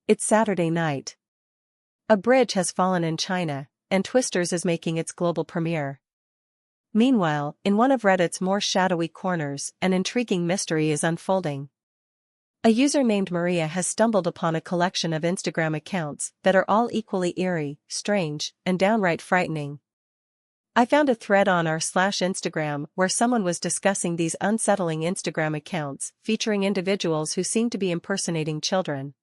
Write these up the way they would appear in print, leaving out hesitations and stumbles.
It's Saturday night. A bridge has fallen in China, and Twisters is making its global premiere. Meanwhile, in one of Reddit's more shadowy corners, an intriguing mystery is unfolding. A user named Maria has stumbled upon a collection of Instagram accounts that are all equally eerie, strange, and downright frightening. I found a thread on r/Instagram where someone was discussing these unsettling Instagram accounts featuring individuals who seem to be impersonating children.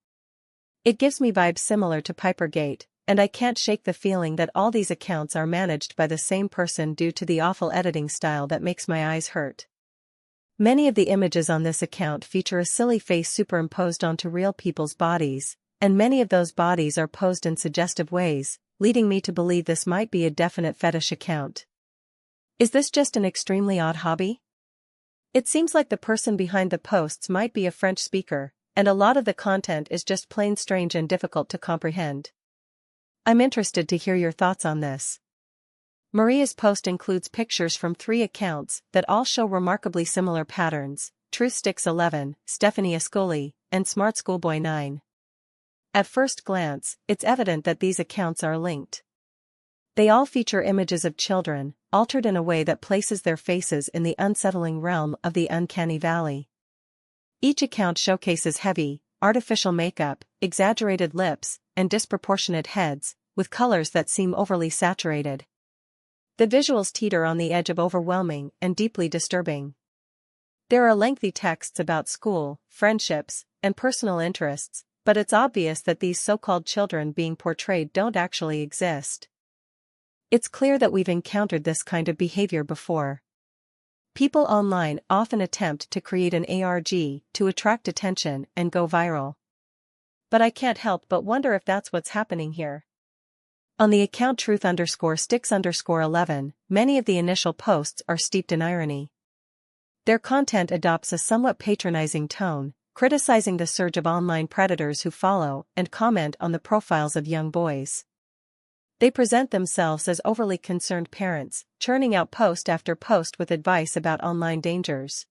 It gives me vibes similar to Pipergate, and I can't shake the feeling that all these accounts are managed by the same person due to the awful editing style that makes my eyes hurt. Many of the images on this account feature a silly face superimposed onto real people's bodies, and many of those bodies are posed in suggestive ways, leading me to believe this might be a definite fetish account. Is this just an extremely odd hobby? It seems like the person behind the posts might be a French speaker, and a lot of the content is just plain strange and difficult to comprehend. I'm interested to hear your thoughts on this. Maria's post includes pictures from 3 accounts that all show remarkably similar patterns: TruthSticks11, Stephanie Ascoli, and Smart Schoolboy 9. At first glance, it's evident that these accounts are linked. They all feature images of children, altered in a way that places their faces in the unsettling realm of the uncanny valley. Each account showcases heavy, artificial makeup, exaggerated lips, and disproportionate heads, with colors that seem overly saturated. The visuals teeter on the edge of overwhelming and deeply disturbing. There are lengthy texts about school, friendships, and personal interests, but it's obvious that these so-called children being portrayed don't actually exist. It's clear that we've encountered this kind of behavior before. People online often attempt to create an ARG to attract attention and go viral. But I can't help but wonder if that's what's happening here. On the account Truth_Sticks_11, many of the initial posts are steeped in irony. Their content adopts a somewhat patronizing tone, criticizing the surge of online predators who follow and comment on the profiles of young boys. They present themselves as overly concerned parents, churning out post after post with advice about online dangers.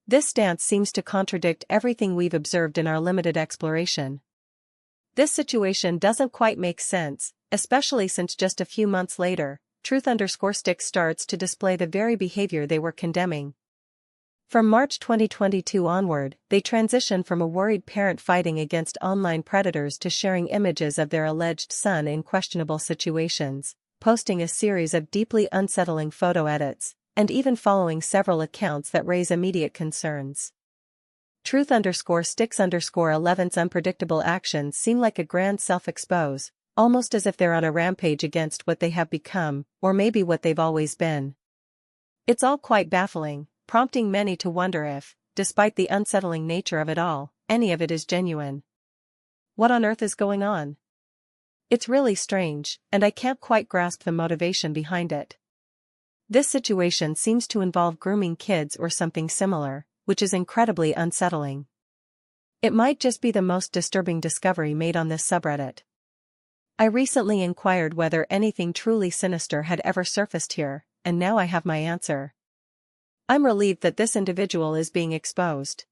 This stance seems to contradict everything we've observed in our limited exploration. This situation doesn't quite make sense, especially since just a few months later, Truth_Sticks starts to display the very behavior they were condemning. From March 2022 onward, they transition from a worried parent fighting against online predators to sharing images of their alleged son in questionable situations, posting a series of deeply unsettling photo edits, and even following several accounts that raise immediate concerns. Truth_Sticks_11's unpredictable actions seem like a grand self-expose, almost as if they're on a rampage against what they have become, or maybe what they've always been. It's all quite baffling, prompting many to wonder if, despite the unsettling nature of it all, any of it is genuine. What on earth is going on? It's really strange, and I can't quite grasp the motivation behind it. This situation seems to involve grooming kids or something similar, which is incredibly unsettling. It might just be the most disturbing discovery made on this subreddit. I recently inquired whether anything truly sinister had ever surfaced here, and now I have my answer. I'm relieved that this individual is being exposed.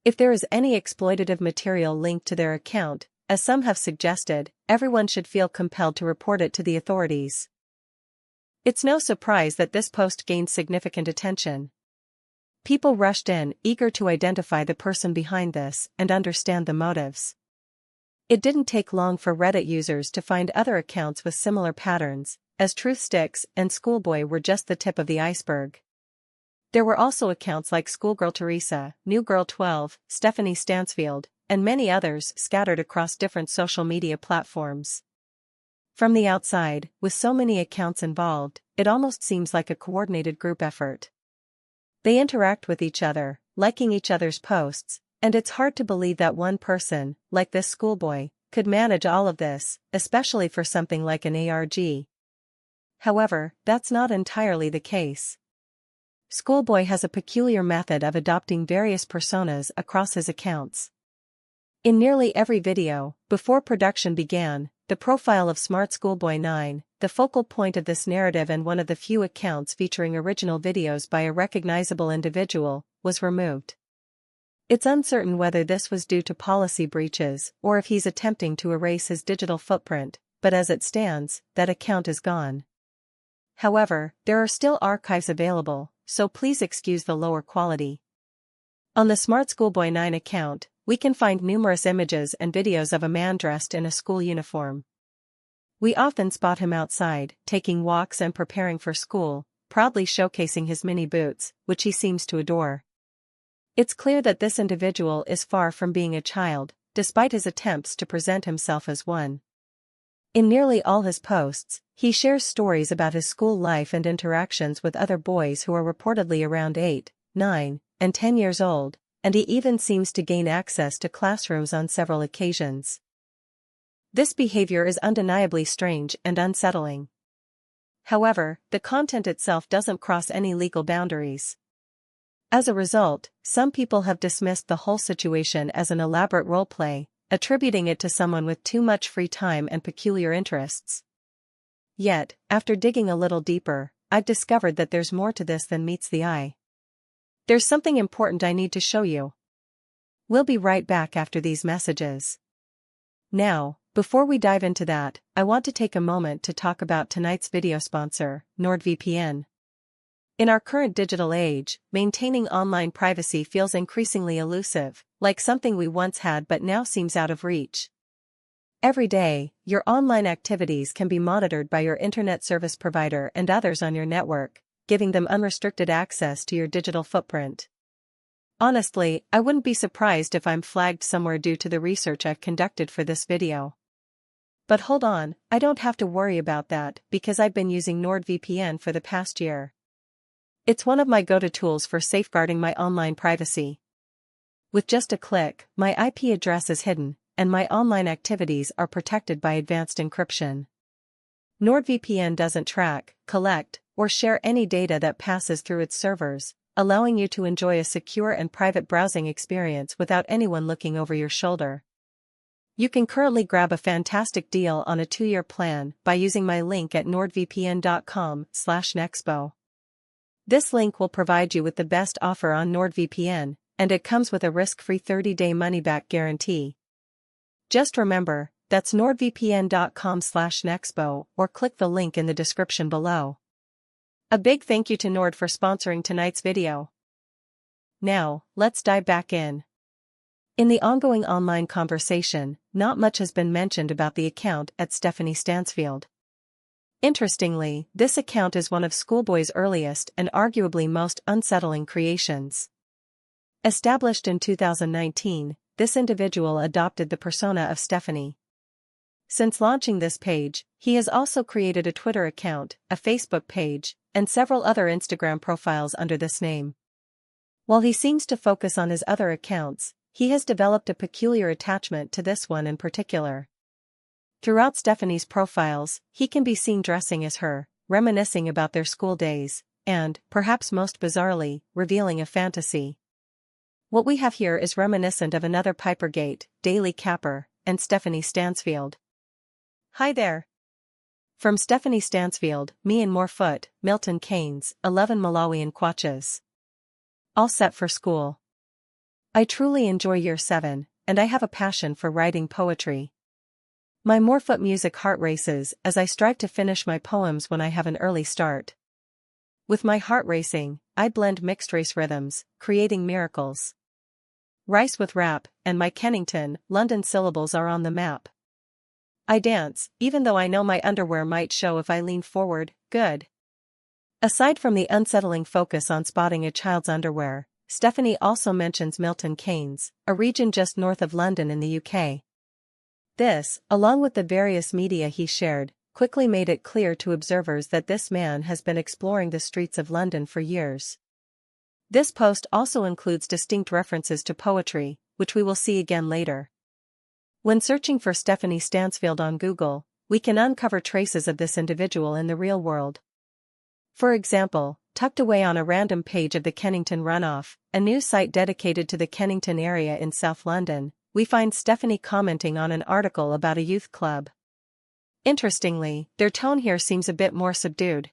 If there is any exploitative material linked to their account, as some have suggested, everyone should feel compelled to report it to the authorities. It's no surprise that this post gained significant attention. People rushed in, eager to identify the person behind this and understand the motives. It didn't take long for Reddit users to find other accounts with similar patterns, as TruthSticks and Schoolboy were just the tip of the iceberg. There were also accounts like Schoolgirl Teresa, New Girl 12, Stephanie Stansfield, and many others scattered across different social media platforms. From the outside, with so many accounts involved, it almost seems like a coordinated group effort. They interact with each other, liking each other's posts, and it's hard to believe that one person, like this schoolboy, could manage all of this, especially for something like an ARG. However, that's not entirely the case. Schoolboy has a peculiar method of adopting various personas across his accounts. In nearly every video, before production began, the profile of Smart Schoolboy 9, the focal point of this narrative and one of the few accounts featuring original videos by a recognizable individual, was removed. It's uncertain whether this was due to policy breaches or if he's attempting to erase his digital footprint, but as it stands, that account is gone. However, there are still archives available, so please excuse the lower quality. On the Smart Schoolboy 9 account, we can find numerous images and videos of a man dressed in a school uniform. We often spot him outside, taking walks and preparing for school, proudly showcasing his mini boots, which he seems to adore. It's clear that this individual is far from being a child, despite his attempts to present himself as one. In nearly all his posts, he shares stories about his school life and interactions with other boys who are reportedly around 8, 9, and 10 years old, and he even seems to gain access to classrooms on several occasions. This behavior is undeniably strange and unsettling. However, the content itself doesn't cross any legal boundaries. As a result, some people have dismissed the whole situation as an elaborate roleplay, attributing it to someone with too much free time and peculiar interests. Yet, after digging a little deeper, I've discovered that there's more to this than meets the eye. There's something important I need to show you. We'll be right back after these messages. Now, before we dive into that, I want to take a moment to talk about tonight's video sponsor, NordVPN. In our current digital age, maintaining online privacy feels increasingly elusive, like something we once had but now seems out of reach. Every day, your online activities can be monitored by your internet service provider and others on your network, giving them unrestricted access to your digital footprint. Honestly, I wouldn't be surprised if I'm flagged somewhere due to the research I've conducted for this video. But hold on, I don't have to worry about that because I've been using NordVPN for the past year. It's one of my go-to tools for safeguarding my online privacy. With just a click, my IP address is hidden, and my online activities are protected by advanced encryption. NordVPN doesn't track, collect, or share any data that passes through its servers, allowing you to enjoy a secure and private browsing experience without anyone looking over your shoulder. You can currently grab a fantastic deal on a 2-year plan by using my link at nordvpn.com/nexpo. This link will provide you with the best offer on NordVPN, and it comes with a risk-free 30-day money-back guarantee. Just remember, that's nordvpn.com/nexpo or click the link in the description below. A big thank you to Nord for sponsoring tonight's video. Now, let's dive back in. In the ongoing online conversation, not much has been mentioned about the account at Stephanie Stansfield. Interestingly, this account is one of Schoolboy's earliest and arguably most unsettling creations. Established in 2019, this individual adopted the persona of Stephanie. Since launching this page, he has also created a Twitter account, a Facebook page, and several other Instagram profiles under this name. While he seems to focus on his other accounts, he has developed a peculiar attachment to this one in particular. Throughout Stephanie's profiles, he can be seen dressing as her, reminiscing about their school days, and, perhaps most bizarrely, revealing a fantasy. What we have here is reminiscent of another Pipergate, Daily Capper, and Stephanie Stansfield. Hi there. From Stephanie Stansfield, me and Morefoot, Milton Keynes, 11 Malawian Kwaches. All set for school. I truly enjoy year 7, and I have a passion for writing poetry. My Morefoot music heart races as I strive to finish my poems when I have an early start. With my heart racing, I blend mixed race rhythms, creating miracles. Rice with rap, and my Kennington, London syllables are on the map. I dance, even though I know my underwear might show if I lean forward, good. Aside from the unsettling focus on spotting a child's underwear, Stephanie also mentions Milton Keynes, a region just north of London in the UK. This, along with the various media he shared, quickly made it clear to observers that this man has been exploring the streets of London for years. This post also includes distinct references to poetry, which we will see again later. When searching for Stephanie Stansfield on Google, we can uncover traces of this individual in the real world. For example, tucked away on a random page of the Kennington Runoff, a news site dedicated to the Kennington area in South London, we find Stephanie commenting on an article about a youth club. Interestingly, their tone here seems a bit more subdued.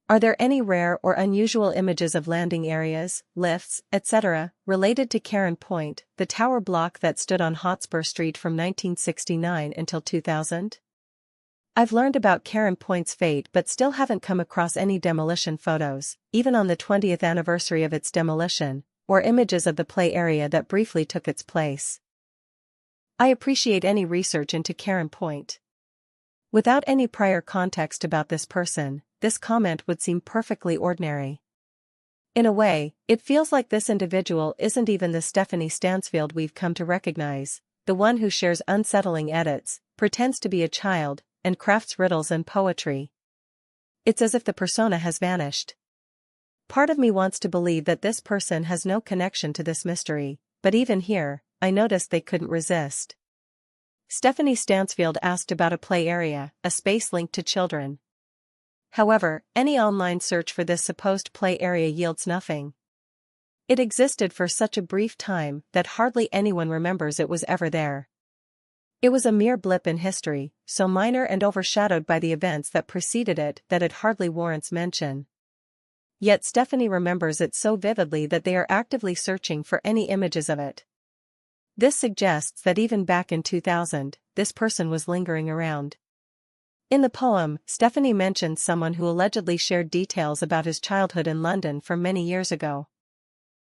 Are there any rare or unusual images of landing areas, lifts, etc., related to Karen Point, the tower block that stood on Hotspur Street from 1969 until 2000? I've learned about Karen Point's fate but still haven't come across any demolition photos, even on the 20th anniversary of its demolition, or images of the play area that briefly took its place. I appreciate any research into Karen Point. Without any prior context about this person, this comment would seem perfectly ordinary. In a way, it feels like this individual isn't even the Stephanie Stansfield we've come to recognize, the one who shares unsettling edits, pretends to be a child, and crafts riddles and poetry. It's as if the persona has vanished. Part of me wants to believe that this person has no connection to this mystery, but even here, I noticed they couldn't resist. Stephanie Stansfield asked about a play area, a space linked to children. However, any online search for this supposed play area yields nothing. It existed for such a brief time that hardly anyone remembers it was ever there. It was a mere blip in history, so minor and overshadowed by the events that preceded it that it hardly warrants mention. Yet Stephanie remembers it so vividly that they are actively searching for any images of it. This suggests that even back in 2000, this person was lingering around. In the poem, Stephanie mentions someone who allegedly shared details about his childhood in London from many years ago.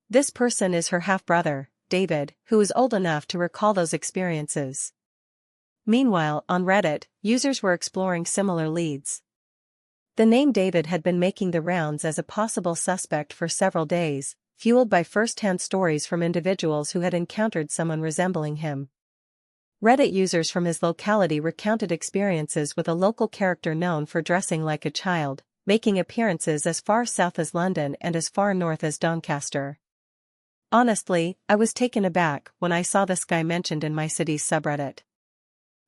This person is her half-brother, David, who is old enough to recall those experiences. Meanwhile, on Reddit, users were exploring similar leads. The name David had been making the rounds as a possible suspect for several days, fueled by first-hand stories from individuals who had encountered someone resembling him. Reddit users from his locality recounted experiences with a local character known for dressing like a child, making appearances as far south as London and as far north as Doncaster. Honestly, I was taken aback when I saw this guy mentioned in my city's subreddit.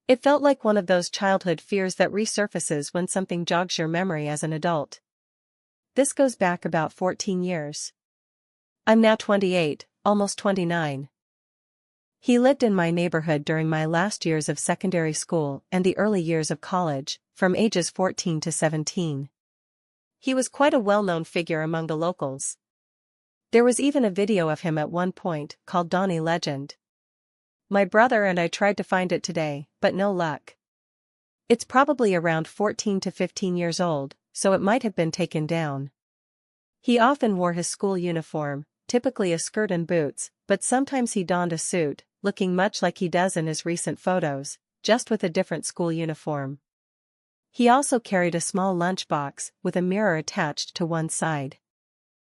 It felt like one of those childhood fears that resurfaces when something jogs your memory as an adult. This goes back about 14 years. I'm now 28, almost 29. He lived in my neighborhood during my last years of secondary school and the early years of college, from ages 14 to 17. He was quite a well-known figure among the locals. There was even a video of him at one point, called Donnie Legend. My brother and I tried to find it today, but no luck. It's probably around 14 to 15 years old, so it might have been taken down. He often wore his school uniform, typically a skirt and boots, but sometimes he donned a suit, looking much like he does in his recent photos, just with a different school uniform. He also carried a small lunchbox with a mirror attached to one side.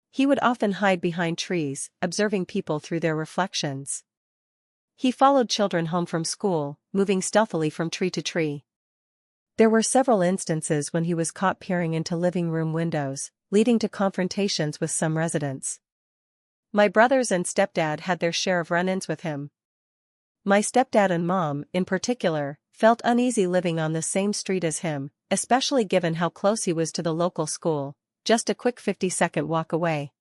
He would often hide behind trees, observing people through their reflections. He followed children home from school, moving stealthily from tree to tree. There were several instances when he was caught peering into living room windows, leading to confrontations with some residents. My brothers and stepdad had their share of run-ins with him. My stepdad and mom, in particular, felt uneasy living on the same street as him, especially given how close he was to the local school, just a quick 50-second walk away.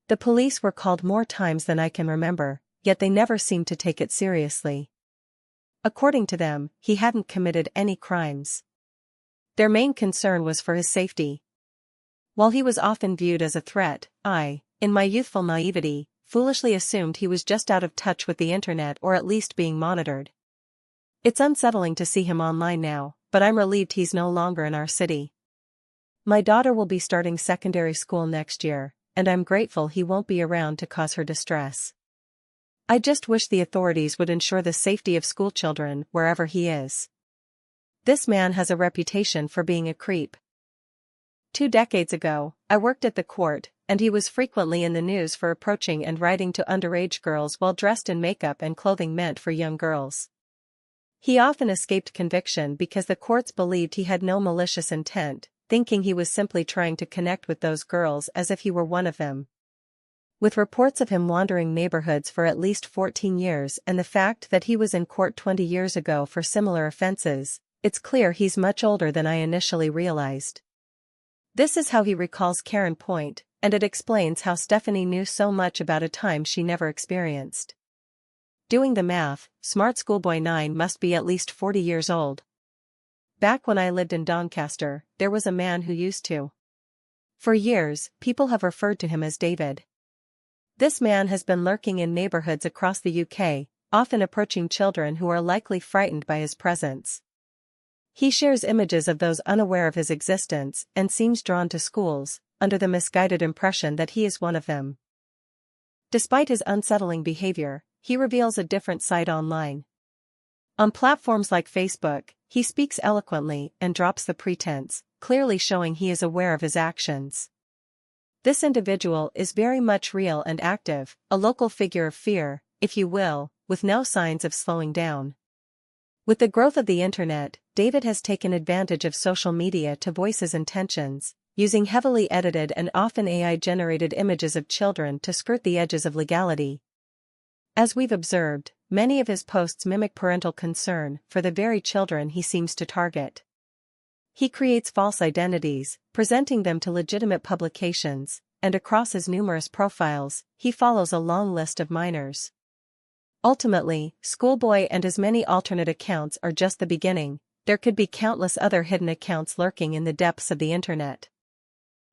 The police were called more times than I can remember, yet they never seemed to take it seriously. According to them, he hadn't committed any crimes. Their main concern was for his safety. While he was often viewed as a threat, I, in my youthful naivety, foolishly assumed he was just out of touch with the internet or at least being monitored. It's unsettling to see him online now, but I'm relieved he's no longer in our city. My daughter will be starting secondary school next year, and I'm grateful he won't be around to cause her distress. I just wish the authorities would ensure the safety of schoolchildren wherever he is. This man has a reputation for being a creep. 2 decades ago, I worked at the court, and he was frequently in the news for approaching and writing to underage girls while dressed in makeup and clothing meant for young girls. He often escaped conviction because the courts believed he had no malicious intent, thinking he was simply trying to connect with those girls as if he were one of them. With reports of him wandering neighborhoods for at least 14 years and the fact that he was in court 20 years ago for similar offenses, it's clear he's much older than I initially realized. This is how he recalls Karen Point, and it explains how Stephanie knew so much about a time she never experienced. Doing the math, Smart Schoolboy 9 must be at least 40 years old. Back when I lived in Doncaster, there was a man who used to For years, people have referred to him as David. This man has been lurking in neighborhoods across the UK, often approaching children who are likely frightened by his presence. He shares images of those unaware of his existence and seems drawn to schools, under the misguided impression that he is one of them. Despite his unsettling behavior, he reveals a different side online. On platforms like Facebook, he speaks eloquently and drops the pretense, clearly showing he is aware of his actions. This individual is very much real and active, a local figure of fear, if you will, with no signs of slowing down. With the growth of the internet, David has taken advantage of social media to voice his intentions, using heavily edited and often AI-generated images of children to skirt the edges of legality. As we've observed, many of his posts mimic parental concern for the very children he seems to target. He creates false identities, presenting them to legitimate publications, and across his numerous profiles, he follows a long list of minors. Ultimately, Schoolboy and his many alternate accounts are just the beginning. There could be countless other hidden accounts lurking in the depths of the internet.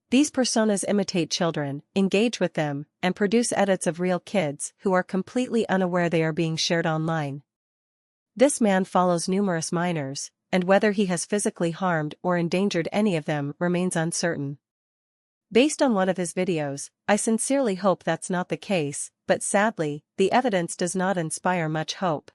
These personas imitate children, engage with them, and produce edits of real kids who are completely unaware they are being shared online. This man follows numerous minors, and whether he has physically harmed or endangered any of them remains uncertain. Based on one of his videos, I sincerely hope that's not the case, but sadly, the evidence does not inspire much hope.